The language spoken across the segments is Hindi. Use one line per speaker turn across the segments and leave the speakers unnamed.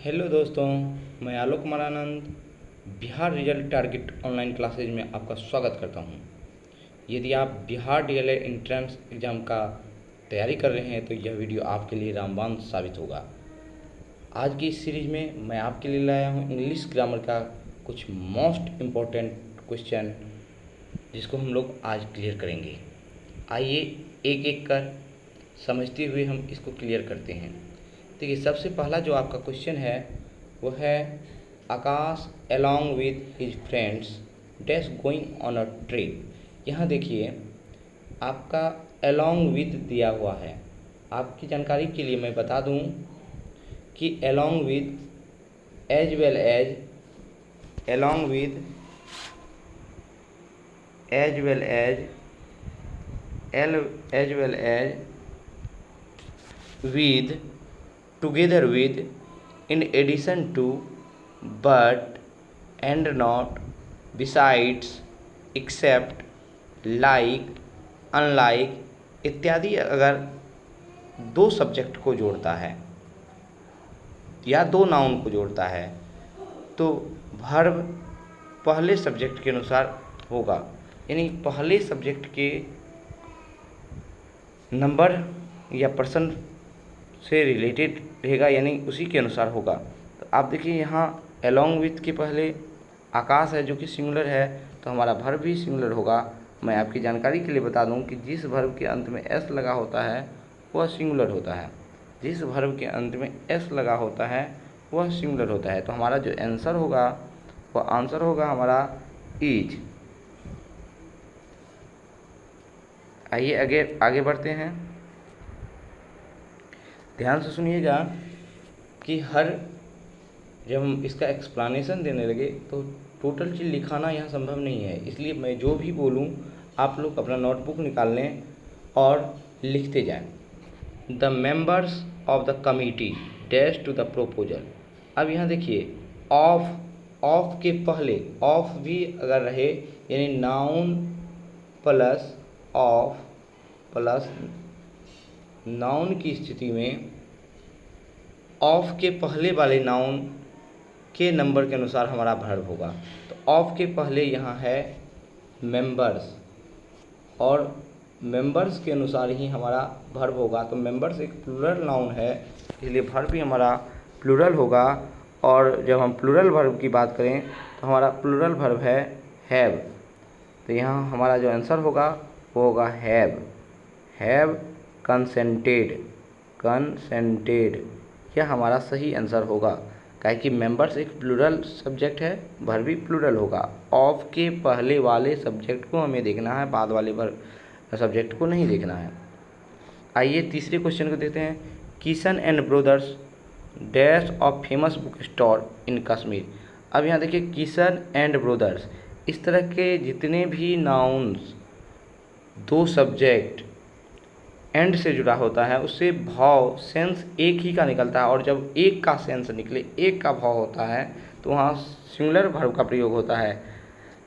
हेलो दोस्तों, मैं Alok Kumar Anand Bihar result target online classes में आपका स्वागत करता हूं। यदि आप बिहार डीएलएड एंट्रेंस एग्ज़ाम का तैयारी कर रहे हैं तो यह वीडियो आपके लिए रामबाण साबित होगा। आज की इस सीरीज़ में मैं आपके लिए लाया हूं इंग्लिश ग्रामर का कुछ मोस्ट इम्पॉर्टेंट क्वेश्चन, जिसको हम लोग आज क्लियर करेंगे। आइए एक एक कर समझते हुए हम इसको क्लियर करते हैं। देखिए, सबसे पहला जो आपका क्वेश्चन है वो है Akash along with his friends dash going on a trip. यहाँ देखिए, आपका अलॉन्ग विथ दिया हुआ है। आपकी जानकारी के लिए मैं बता दूं कि along with as well as along with as well as as well as with, together with, in addition to, but, and not, besides, except, like, unlike इत्यादि अगर दो सब्जेक्ट को जोड़ता है या दो नाउन को जोड़ता है तो वर्ब पहले सब्जेक्ट के अनुसार होगा। यानी पहले सब्जेक्ट के नंबर या पर्सन से रिलेटेड रहेगा, यानी उसी के अनुसार होगा। तो आप देखिए, यहाँ अलॉन्ग विथ के पहले आकाश है जो कि सिंगुलर है, तो हमारा वर्ब भी सिंगुलर होगा। मैं आपकी जानकारी के लिए बता दूं कि जिस वर्ब के अंत में एस लगा होता है वह सिंगुलर होता है। जिस वर्ब के अंत में एस लगा होता है वह सिंगुलर होता है। तो हमारा जो आंसर होगा वह आंसर होगा हमारा इज। आइए आगे बढ़ते हैं। ध्यान से सुनिएगा कि जब हम इसका एक्सप्लेनेशन देने लगे तो टोटल चीज़ लिखाना यहाँ संभव नहीं है, इसलिए मैं जो भी बोलूँ आप लोग अपना नोटबुक निकाल लें और लिखते जाएं। The members of the committee dash to the proposal. अब यहाँ देखिए, ऑफ के पहले ऑफ भी अगर रहे, यानी noun plus of plus noun की स्थिति में ऑफ के पहले वाले नाउन के नंबर के अनुसार हमारा वर्ब होगा। तो ऑफ के पहले यहाँ है मेंबर्स, और मेंबर्स के अनुसार ही हमारा वर्ब होगा। तो मेंबर्स एक प्लूरल नाउन है, इसलिए वर्ब भी हमारा प्लूरल होगा। और जब हम प्लूरल वर्ब की बात करें तो हमारा प्लूरल वर्ब है हैव। तो यहाँ हमारा जो आंसर होगा वो होगा हैव कंसेंटेड। यह हमारा सही आंसर होगा, काहे कि मेंबर्स एक प्लूरल सब्जेक्ट है, वर्ब भी प्लूरल होगा। ऑफ के पहले वाले सब्जेक्ट को हमें देखना है, बाद वाले वर्ब सब्जेक्ट को नहीं देखना है। आइए तीसरे क्वेश्चन को देखते हैं। Kishan and brothers dash of famous book store in Kashmir. अब यहाँ देखिए, किशन एंड ब्रदर्स, इस तरह के जितने भी नाउन्स दो सब्जेक्ट एंड से जुड़ा होता है उससे भाव सेंस एक ही का निकलता है, और जब एक का सेंस निकले, एक का भाव होता है, तो वहाँ सिंगुलर वर्ब का प्रयोग होता है।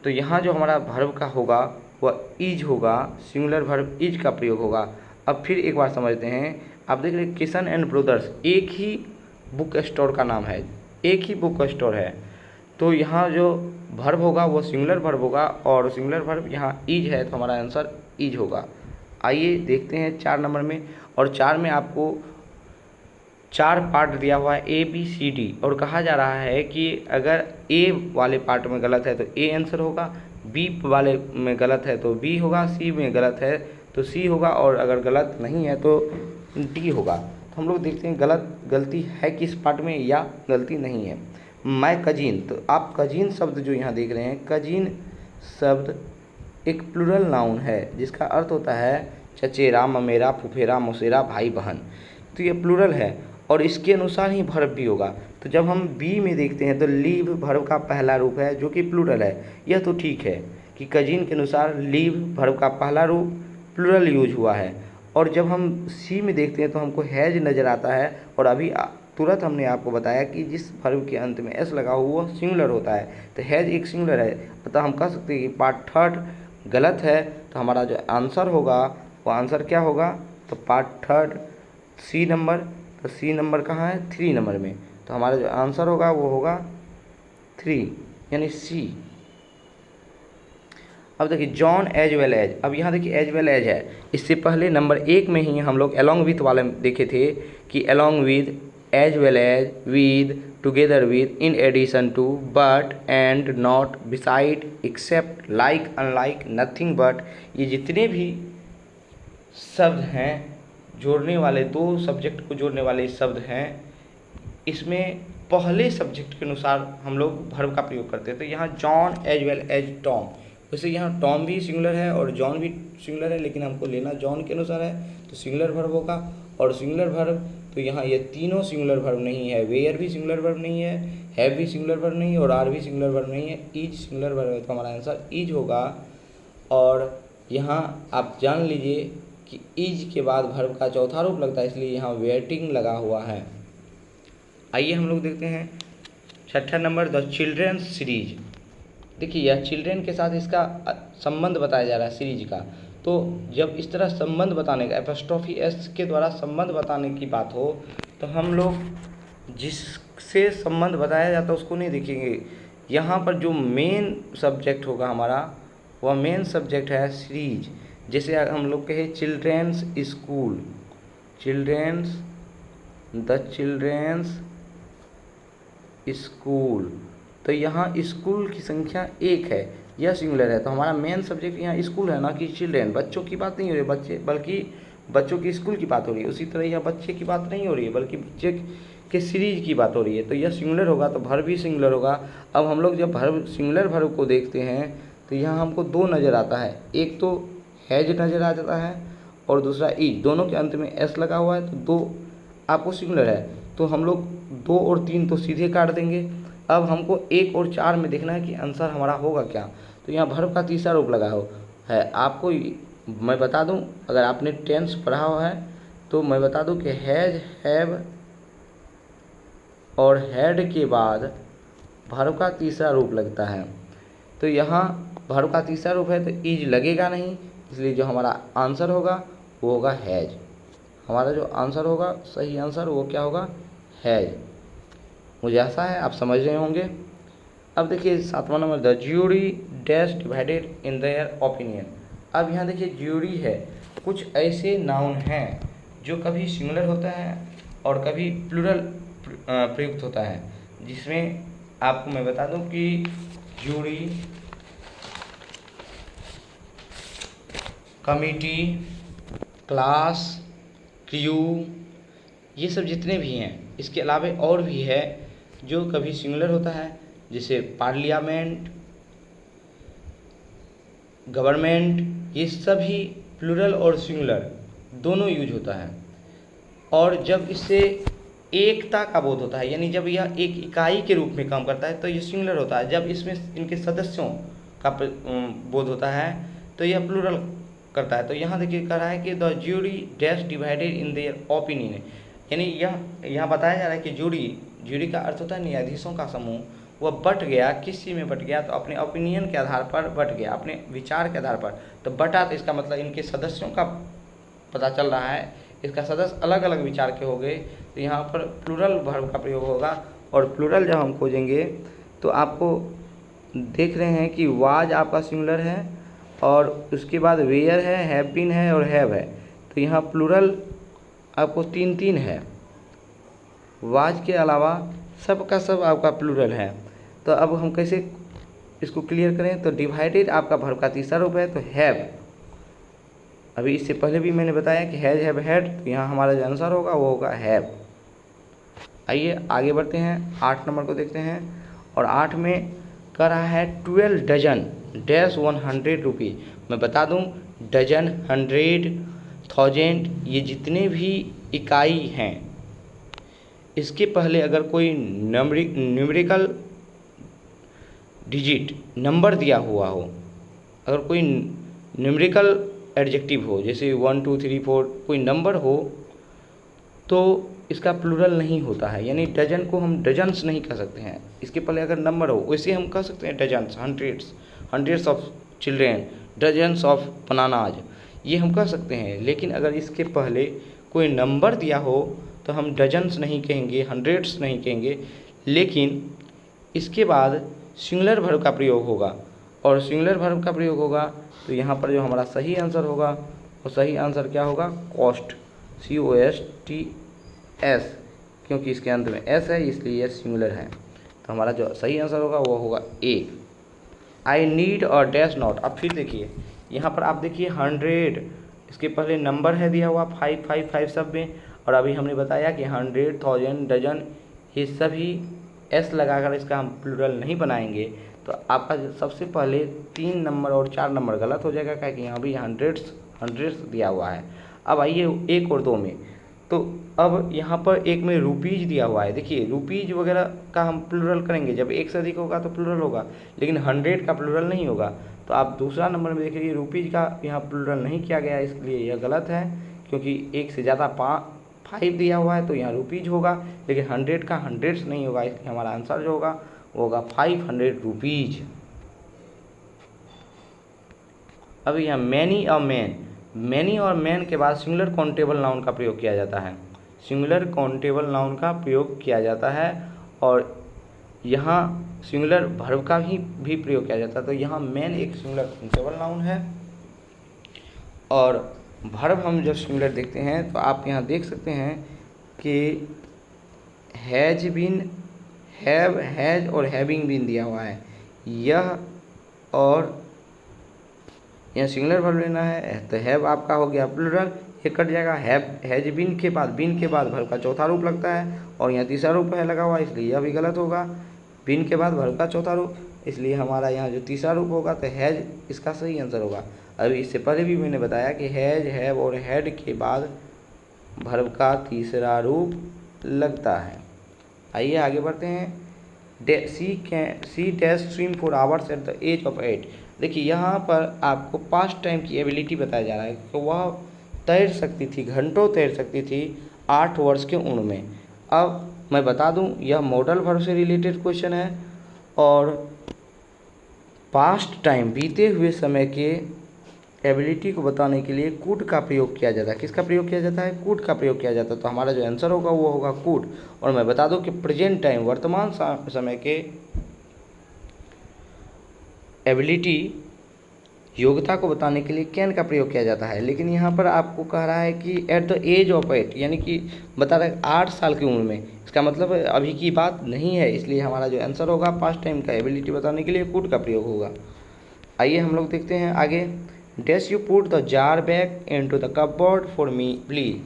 तो यहाँ जो हमारा वर्ब का होगा वह इज होगा, सिंगुलर वर्ब इज का प्रयोग होगा। अब फिर एक बार समझते हैं। आप देख रहे हैं किशन एंड ब्रदर्स एक ही बुक स्टोर का नाम है, एक ही बुक स्टोर है, तो यहाँ जो वर्ब होगा वो सिंगुलर वर्ब होगा, और सिंगुलर वर्ब यहाँ इज है, तो हमारा आंसर इज होगा। आइए देखते हैं 4 नंबर में। और 4 में आपको 4 पार्ट दिया हुआ है ए बी सी डी, और कहा जा रहा है कि अगर ए वाले पार्ट में गलत है तो ए आंसर होगा, बी वाले में गलत है तो बी होगा, सी में गलत है तो सी होगा, और अगर गलत नहीं है तो डी होगा। तो हम लोग देखते हैं गलती है किस पार्ट में या गलती नहीं है। मैं कजीन, तो आप कजीन शब्द जो यहाँ देख रहे हैं, कजीन शब्द एक प्लूरल नाउन है जिसका अर्थ होता है चचेरा, ममेरा, फुफेरा, मौसेरा, भाई बहन। तो ये प्लूरल है और इसके अनुसार ही वर्ब भी होगा। तो जब हम बी में देखते हैं तो लीव वर्ब का पहला रूप है जो कि प्लूरल है। यह तो ठीक है कि कजीन के अनुसार लीव वर्ब का पहला रूप प्लूरल यूज हुआ है। और जब हम सी में देखते हैं तो हमको हैज नज़र आता है, और अभी तुरंत हमने आपको बताया कि जिस वर्ब के अंत में एस लगा हुआ वो सिंगुलर होता है, तो हैज एक सिंगुलर है। अतः हम कह सकते हैं कि पार्ट थर्ड गलत है। तो हमारा जो आंसर होगा वो आंसर क्या होगा, तो पार्ट थर्ड सी नंबर। तो सी नंबर कहाँ है, 3 नंबर में। तो हमारा जो आंसर होगा वो होगा 3 यानी सी। अब देखिए जॉन एज वेल एज, अब यहाँ देखिए एज वेल एज है, इससे पहले नंबर 1 में ही हम लोग अलॉन्ग विथ वाले देखे थे कि along with, as well as, with, together with, in addition to, but, and, not, beside, except, like, unlike, nothing but, ये जितने भी शब्द हैं जोड़ने वाले, 2 सब्जेक्ट को जोड़ने वाले शब्द हैं, इसमें पहले सब्जेक्ट के अनुसार हम लोग वर्ब का प्रयोग करते हैं। तो यहाँ John as well as Tom, वैसे यहाँ टॉम भी सिंगुलर है और जॉन भी सिंगुलर है, लेकिन हमको लेना जॉन के अनुसार है तो सिंगुलर वर्ब होगा। और सिंगुलर वर्ब तो यहाँ ये तीनों सिंगुलर वर्ब नहीं है, वेयर भी सिंगुलर वर्ब नहीं है, हैव भी सिंगुलर वर्ब नहीं है और आर भी सिंगुलर वर्ब नहीं है, ईज सिंगुलर वर्ब है, तो हमारा आंसर ईज होगा। और यहाँ आप जान लीजिए कि ईज के बाद वर्ब का चौथा रूप लगता है, इसलिए यहाँ वेटिंग लगा हुआ है। आइए हम लोग देखते हैं 6ठा नंबर, द चिल्ड्रेंस सीरीज। देखिए यह चिल्ड्रेन के साथ इसका संबंध बताया जा रहा है सीरीज का। तो जब इस तरह संबंध बताने का एपोस्ट्रोफी एस के द्वारा संबंध बताने की बात हो तो हम लोग जिससे संबंध बताया जाता है उसको नहीं देखेंगे। यहाँ पर जो मेन सब्जेक्ट होगा हमारा, वह मेन सब्जेक्ट है सीरीज। जैसे हम लोग कहे children's school, children's, the children's school, तो यहाँ स्कूल की संख्या 1 है, यह सिंगुलर है, तो हमारा मेन सब्जेक्ट यहाँ स्कूल है, ना कि चिल्ड्रेन। बच्चों की बात नहीं हो रही है, बच्चे, बल्कि बच्चों की स्कूल की बात हो रही है। उसी तरह यह बच्चे की बात नहीं हो रही है, बल्कि बच्चे के सीरीज की बात हो रही है, तो यह सिंगुलर होगा, तो वर्ब भी सिंगुलर होगा। अब हम लोग जब वर्ब, सिंगुलर वर्ब को देखते हैं तो यहाँ हमको 2 नज़र आता है, एक तो हैज नज़र आ जाता है और दूसरा ईज, दोनों के अंत में एस लगा हुआ है, तो 2 आपको सिंगुलर है, तो हम लोग 2 और 3 तो सीधे काट देंगे। अब हमको 1 और 4 में देखना है कि आंसर हमारा होगा क्या। तो यहाँ वर्ब का तीसरा रूप लगा हो है। आपको मैं बता दूं, अगर आपने टेंस पढ़ा हुआ है तो मैं बता दूं कि हैज, हैव और हैड के बाद वर्ब का तीसरा रूप लगता है। तो यहाँ वर्ब का तीसरा रूप है तो इज लगेगा नहीं, इसलिए जो हमारा आंसर होगा वो होगा हैज। हमारा जो आंसर होगा, सही आंसर, वो क्या होगा, हैज। मुझे आशा है आप समझ रहे होंगे। अब देखिए 7वां नंबर, the jury dash divided in their opinion. अब यहाँ देखिए ज्यूरी है, कुछ ऐसे नाउन हैं जो कभी सिंगुलर होता है और कभी प्लूरल प्रयुक्त होता है, जिसमें आपको मैं बता दूं कि ज्यूरी, कमिटी, क्लास, क्रू, ये सब जितने भी हैं, इसके अलावा और भी है जो कभी सिंगुलर होता है, जैसे पार्लियामेंट, गवर्नमेंट, ये सभी प्लूरल और सिंगुलर दोनों यूज होता है। और जब इससे एकता का बोध होता है, यानी जब यह एक इकाई के रूप में काम करता है तो ये सिंगुलर होता है। जब इसमें इनके सदस्यों का बोध होता है तो यह प्लूरल करता है। तो यहाँ देखिए कह रहा है कि the jury dash divided in their opinion, यानी यह यहाँ बताया जा रहा है कि ज्यूरी का अर्थ होता है न्यायाधीशों का समूह, वह बट गया, किस चीज़ में बट गया, तो अपने ओपिनियन के आधार पर बट गया, अपने विचार के आधार पर। तो बटा, तो इसका मतलब इनके सदस्यों का पता चल रहा है, इसका सदस्य अलग अलग विचार के हो गए, तो यहाँ पर प्लूरल वर्ब का प्रयोग होगा। और प्लूरल जब हम खोजेंगे तो आपको देख रहे हैं कि वाज आपका सिंगुलर है और उसके बाद वेयर है, हैव बीन है और हैव है, तो यहाँ प्लूरल आपको 3 है। वाज के अलावा सब का सब आपका प्लूरल है। तो अब हम कैसे इसको क्लियर करें, तो डिवाइडेड आपका वर्ब का तीसरा रूप है, तो हैव, अभी इससे पहले भी मैंने बताया कि हैज, हैव, हैड, तो यहाँ हमारा जो आंसर होगा वो होगा हैव। आइए आगे बढ़ते हैं, 8 नंबर को देखते हैं। और 8 में कह रहा है 12 डजन डैश 100 रुपीज़। मैं बता दूं, डजन, 100, 1000, ये जितने भी इकाई हैं, इसके पहले अगर कोई न्यूमेरिकल डिजिट नंबर दिया हुआ हो, अगर कोई न्यूमेरिकल एडजेक्टिव हो, जैसे 1 2 3 4 कोई नंबर हो, तो इसका प्लूरल नहीं होता है, यानी डजन को हम डजन्स नहीं कह सकते हैं। इसके पहले अगर नंबर हो, वैसे हम कह सकते हैं dozens, hundreds of children, dozens of bananas, ये हम कह सकते हैं। लेकिन अगर इसके पहले कोई नंबर दिया हो तो हम डजन्स नहीं कहेंगे, हंड्रेड्स नहीं कहेंगे, लेकिन इसके बाद सिंगुलर वर्ब का प्रयोग होगा। और सिंगुलर वर्ब का प्रयोग होगा तो यहाँ पर जो हमारा सही आंसर होगा वो सही आंसर क्या होगा? कॉस्ट, COSTS, क्योंकि इसके अंत में S है इसलिए यह सिंगुलर है। तो हमारा जो सही आंसर होगा वो होगा A। आई नीड और डैश नॉट। अब फिर देखिए यहाँ पर आप देखिए 100, इसके पहले नंबर है दिया हुआ 555 सब में, और अभी हमने बताया कि 100, 1000, डजन, ये सभी S लगाकर इसका हम प्लूरल नहीं बनाएंगे। तो आपका सबसे पहले 3 नंबर और 4 नंबर गलत हो जाएगा, क्या कि यहाँ भी हंड्रेड्स दिया हुआ है। अब आइए 1 और 2 में, तो अब यहाँ पर 1 में रुपीज़ दिया हुआ है। देखिए रुपीज़ वगैरह का हम प्लूरल करेंगे, जब 1 से अधिक होगा तो प्लूरल होगा, लेकिन 100 का प्लूरल नहीं होगा। तो आप दूसरा नंबर में देखिए रुपीज़ का यहाँ प्लूरल नहीं किया गया है, इसलिए यह गलत है, क्योंकि 1 से ज़्यादा 5 दिया हुआ है तो यहाँ रुपीज़ होगा, लेकिन 100 का हंड्रेड्स नहीं होगा, इसलिए हमारा आंसर जो होगा वो होगा 500 रुपीज़। अब यहाँ मैनी और मैन, मैनी और मैन के बाद सिंगुलर काउंटेबल नाउन का प्रयोग किया जाता है, सिंगुलर काउंटेबल नाउन का प्रयोग किया जाता है, और यहाँ सिंगुलर वर्ब का भी प्रयोग किया जाता है। तो यहाँ मैन एक सिंगुलर काउंटेबल नाउन है, और वर्ब हम जब सिंगुलर देखते हैं तो आप यहाँ देख सकते हैं कि हैज बीन, हैव, हैज और हैविंग बीन दिया हुआ है। यह और यहाँ सिंगुलर वर्ब लेना है तो हैव आपका हो गया प्लूरल, ये कट जाएगा। हैज बीन के बाद वर्ब का चौथा रूप लगता है, और यहाँ तीसरा रूप है लगा हुआ, इसलिए यह भी गलत होगा। बीन के बाद वर्ब का चौथा रूप, इसलिए हमारा यहाँ जो तीसरा रूप होगा तो हैज इसका सही आंसर होगा। अभी इससे पहले भी मैंने बताया कि हैज, हैव और हैड के बाद वर्ब का तीसरा रूप लगता है। आइए आगे बढ़ते हैं। C dash swim for hours at the age of 8। देखिए यहाँ पर आपको पास्ट टाइम की एबिलिटी बताया जा रहा है कि वह तैर सकती थी, घंटों तैर सकती थी 8 वर्ष के उम्र में। अब मैं बता दूं यह मॉडल वर्ब से रिलेटेड क्वेश्चन है, और पास्ट टाइम बीते हुए समय के एबिलिटी को बताने के लिए कुड का प्रयोग किया जाता है। किसका प्रयोग किया जाता है? कुड का प्रयोग किया जाता है। तो हमारा जो आंसर होगा वो होगा कुड। और मैं बता दूं कि प्रेजेंट टाइम वर्तमान समय के एबिलिटी योग्यता को बताने के लिए कैन का प्रयोग किया जाता है, लेकिन यहाँ पर आपको कह रहा है कि एट द एज ऑफ 8, यानी कि बता रहा है 8 साल की उम्र में। इसका मतलब अभी की बात नहीं है, इसलिए हमारा जो आंसर होगा पास्ट टाइम का एबिलिटी बताने के लिए कुड का प्रयोग होगा। आइए हम लोग देखते हैं आगे। Dash you put the jar back into the cupboard for me please.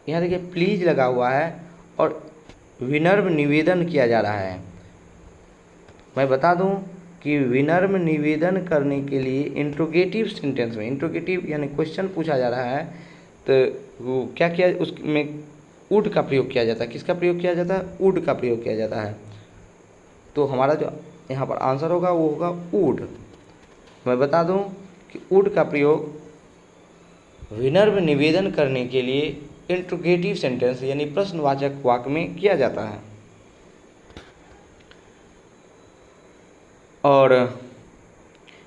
यहाँ देखिए प्लीज लगा हुआ है और विनम्र निवेदन किया जा रहा है। मैं बता दूं कि विनम्र निवेदन करने के लिए इंट्रोगेटिव सेंटेंस में, इंट्रोगेटिव यानी क्वेश्चन पूछा जा रहा है, तो वो क्या किया, उसमें वुड का प्रयोग किया जाता है। किसका प्रयोग किया जाता है? वुड का प्रयोग किया जाता है। तो हमारा जो यहाँ पर आंसर होगा वो होगा वुड। मैं बता दूं कि वुड का प्रयोग विनम्र निवेदन करने के लिए इंट्रोगेटिव सेंटेंस यानी प्रश्नवाचक वाक्य में किया जाता है। और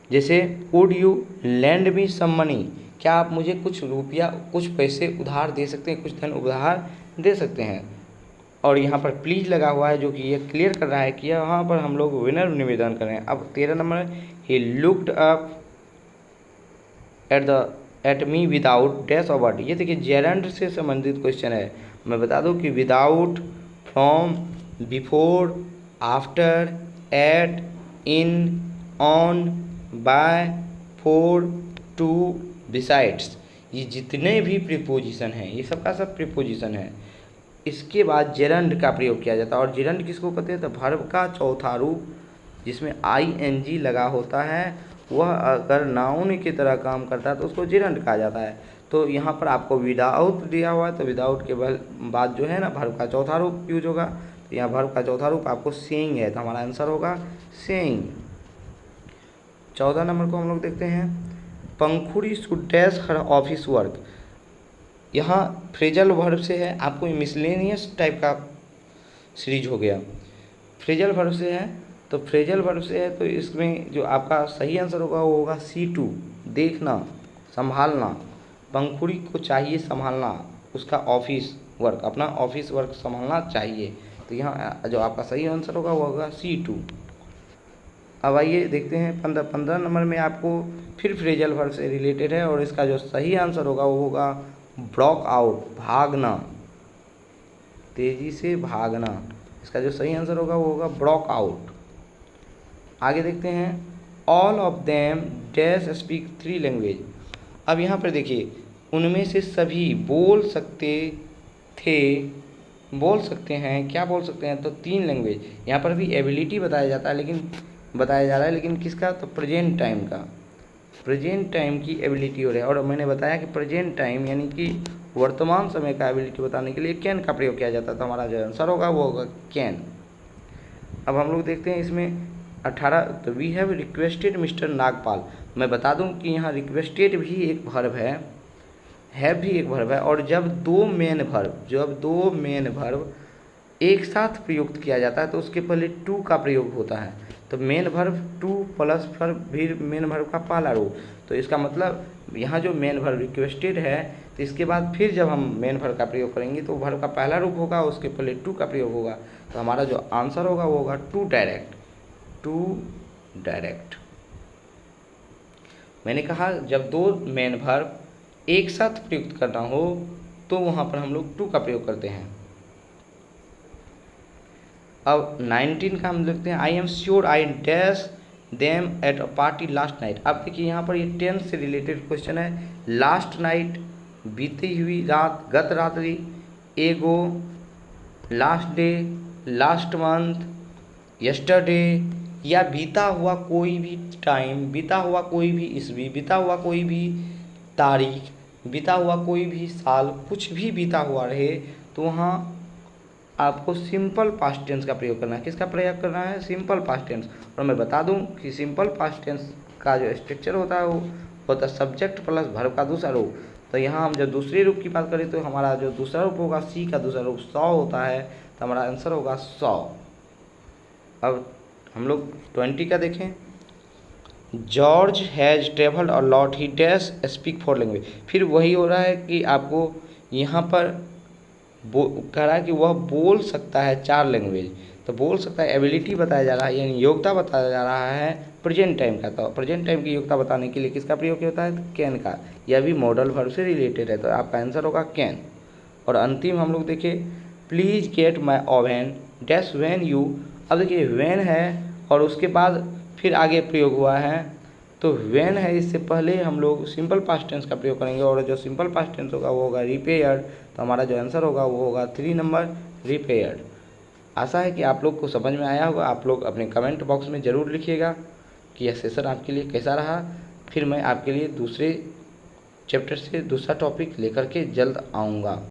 जैसे would you land me some money, क्या आप मुझे कुछ रुपया, कुछ पैसे उधार दे सकते हैं, कुछ धन उधार दे सकते हैं। और यहाँ पर प्लीज लगा हुआ है जो कि ये क्लियर कर रहा है कि यहाँ पर हम लोग विनम्र निवेदन कर रहे हैं। अब 13 number, he looked up at me without dash of word. ये देखिए जेरेंड से संबंधित क्वेश्चन है। मैं बता दूं कि without, from, before, after, at, in, on, by, for, to, besides, ये जितने भी प्रीपोजिशन हैं ये सब का सब प्रीपोजिशन है। इसके बाद जेरंड का प्रयोग किया जाता है। और जेरंड किसको कहते हैं? तो वर्ब का चौथा रूप जिसमें ING लगा होता है, वह अगर नाउन की तरह काम करता है तो उसको जेरंड कहा जाता है। तो यहाँ पर आपको विदाउट दिया हुआ है, तो विदाउट के बाद जो है ना वर्ब का चौथा रूप यूज होगा। तो यहाँ वर्ब का चौथा रूप आपको सेइंग है, तो हमारा आंसर होगा सेइंग। 14 नंबर को हम लोग देखते हैं। Pankhuri should dash her office work. यहाँ फ्रेजल वर्ब से है, आपको मिसलेनियस टाइप का सीरीज हो गया। फ्रेजल वर्ब से है, तो फ्रेजल वर्ब से है तो इसमें जो आपका सही आंसर होगा वो होगा C2, देखना, संभालना। पंखुड़ी को चाहिए संभालना, उसका ऑफिस वर्क, अपना ऑफिस वर्क संभालना चाहिए। तो यहाँ जो आपका सही आंसर होगा वो होगा C2। अब आइए देखते हैं 15 नंबर में आपको फिर फ्रेजल वर्ब से रिलेटेड है और इसका जो सही आंसर होगा वो होगा ब्लॉक आउट, भागना, तेजी से भागना। इसका जो सही आंसर होगा वो होगा ब्लॉक आउट। आगे देखते हैं all of them dash speak 3 language. अब यहाँ पर देखिए उनमें से सभी बोल सकते थे, बोल सकते हैं, क्या बोल सकते हैं, तो 3 लैंग्वेज। यहाँ पर भी एबिलिटी बताया जाता है बताया जा रहा है, लेकिन किसका, तो प्रेजेंट टाइम का, प्रेजेंट टाइम की एबिलिटी हो रहा है। और मैंने बताया कि प्रेजेंट टाइम यानी कि वर्तमान समय का एबिलिटी बताने के लिए कैन का प्रयोग किया जाता है। तो हमारा जो आंसर होगा वो होगा कैन। अब हम लोग देखते हैं इसमें 18, तो we have requested mister Nagpal. मैं बता दूं कि यहाँ रिक्वेस्टेड भी एक वर्ब है, हैव भी एक वर्ब है, और जब दो मेन वर्ब एक साथ प्रयुक्त किया जाता है तो उसके पहले टू का प्रयोग होता है। तो main verb two plus verb भी मेन वर्ब का पहला रूप। तो इसका मतलब यहाँ जो मेन वर्ब रिक्वेस्टेड है तो इसके बाद फिर जब हम मेन वर्ब का प्रयोग करेंगे तो वर्ब का पहला रूप होगा, उसके पहले टू का प्रयोग होगा। तो हमारा जो आंसर होगा वो होगा टू डायरेक्ट, टू डायरेक्ट। मैंने कहा जब दो मेन वर्ब एक साथ प्रयुक्त करना हो तो वहाँ पर हम लोग टू का प्रयोग करते हैं। अब 19 का हम देखते हैं I am sure I dash them at a party last night. अब देखिए यहाँ पर ये टेंस से रिलेटेड क्वेश्चन है। लास्ट नाइट बीती हुई रात, गत रात्रि, एगो, last day, last month, yesterday, या बीता हुआ कोई भी टाइम, बीता हुआ कोई भी ईस्वी, बीता हुआ कोई भी तारीख, बीता हुआ कोई भी साल, कुछ भी बीता हुआ रहे तो वहाँ आपको सिंपल पास्ट टेंस का प्रयोग करना है। किसका प्रयोग करना है, सिंपल पास्ट टेंस। और मैं बता दूं कि सिंपल पास्ट टेंस का जो स्ट्रक्चर होता है वो होता है सब्जेक्ट प्लस वर्ब का दूसरा रूप। तो यहाँ हम जब दूसरे रूप की बात करें तो हमारा जो दूसरा रूप होगा सी का दूसरा रूप 100 होता है, तो हमारा आंसर होगा 100। अब हम लोग 20 का देखें। George has travelled a lot, he dash speak 4 language. फिर वही हो रहा है कि आपको यहाँ पर कह रहा है कि वह बोल सकता है 4 लैंग्वेज। तो बोल सकता है एबिलिटी बताया जा रहा है, यानी योग्यता बताया जा रहा है प्रेजेंट टाइम का। तो प्रेजेंट टाइम की योग्यता बताने के लिए किसका प्रयोग होता है, कैन का। यह भी मॉडल वर्ब से रिलेटेड है, तो आपका आंसर होगा कैन। और अंतिम हम लोग देखें please get my oven dash when you. अब देखिए व्हेन है और उसके बाद फिर आगे प्रयोग हुआ है, तो व्हेन है, इससे पहले हम लोग सिंपल पास्ट टेंस का प्रयोग करेंगे और जो सिंपल पास्ट टेंस होगा वो होगा रिपेयर्ड। तो हमारा जो आंसर होगा वो होगा 3 नंबर रिपेयर्ड। आशा है कि आप लोग को समझ में आया होगा। आप लोग अपने कमेंट बॉक्स में ज़रूर लिखिएगा कि यह सेशन आपके लिए कैसा रहा। फिर मैं आपके लिए दूसरे चैप्टर से दूसरा टॉपिक लेकर के जल्द आऊँगा।